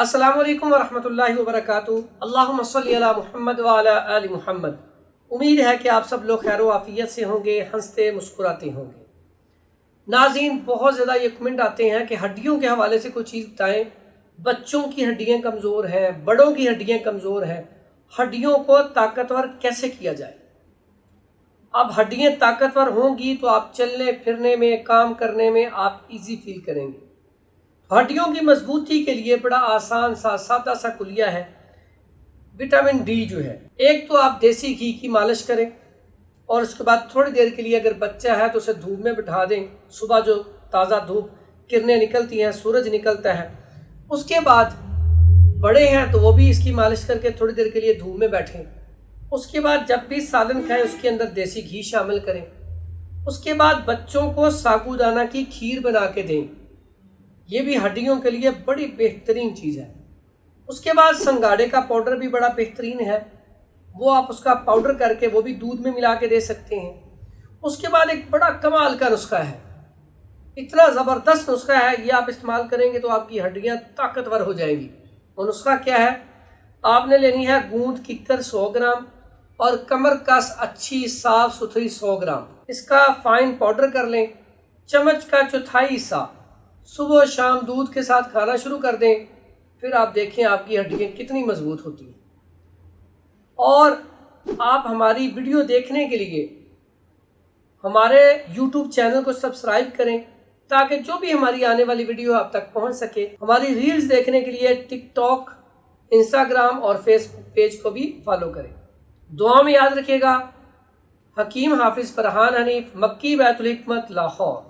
अस्सलामु अलैकुम वरहमतुल्लाहि वबरकातुहू। अल्लाहुम्मा सल्ली अला मुहम्मद व अला आलि मुहम्मद। उम्मीद है कि आप सब लोग खैर आफियत से होंगे, हंसते मुस्कुराते होंगे। नाज़रीन, बहुत ज़्यादा ये कमेंट आते हैं कि हड्डियों के हवाले से कोई चीज़ बताएं। बच्चों की हड्डियाँ कमज़ोर हैं, बड़ों की हड्डियाँ कमज़ोर हैं, हड्डियों को ताकतवर कैसे किया जाए। अब हड्डियाँ ताकतवर होंगी तो आप चलने फिरने में, काम करने में आप इजी फील करेंगे। हड्डियों की मजबूती के लिए बड़ा आसान सा सादा सा कुलिया है, विटामिन डी जो है। एक तो आप देसी घी की मालिश करें और उसके बाद थोड़ी देर के लिए अगर बच्चा है तो उसे धूप में बिठा दें। सुबह जो ताज़ा धूप किरणें निकलती हैं, सूरज निकलता है, उसके बाद बड़े हैं तो वो भी इसकी मालिश करके थोड़ी देर के लिए धूप में बैठें। उसके बाद जब भी सालन खाएं उसके अंदर देसी घी शामिल करें। उसके बाद बच्चों को साबूदाना की खीर बना के दें, ये भी हड्डियों के लिए बड़ी बेहतरीन चीज़ है। उसके बाद संगाड़े का पाउडर भी बड़ा बेहतरीन है, वो आप उसका पाउडर करके वो भी दूध में मिला के दे सकते हैं। उसके बाद एक बड़ा कमाल का नुस्खा है, इतना ज़बरदस्त नुस्खा है, ये आप इस्तेमाल करेंगे तो आपकी हड्डियाँ ताकतवर हो जाएंगी। वो नुस्खा क्या है? आपने लेनी है गूंद किक्कर 100 ग्राम और कमर कस अच्छी साफ़ सुथरी 100 ग्राम। इसका फाइन पाउडर कर लें। चम्मच का चौथाई हिस्सा सुबह शाम दूध के साथ खाना शुरू कर दें, फिर आप देखें आपकी हड्डियाँ कितनी मजबूत होती हैं। और आप हमारी वीडियो देखने के लिए हमारे YouTube चैनल को सब्सक्राइब करें ताकि जो भी हमारी आने वाली वीडियो आप तक पहुंच सके। हमारी रील्स देखने के लिए टिकटॉक, इंस्टाग्राम और फेसबुक पेज को भी फॉलो करें। दुआ में याद रखिएगा। हकीम हाफिज़ फरहान हनीफ, मक्की बैतुल हिकमत, लाहौर।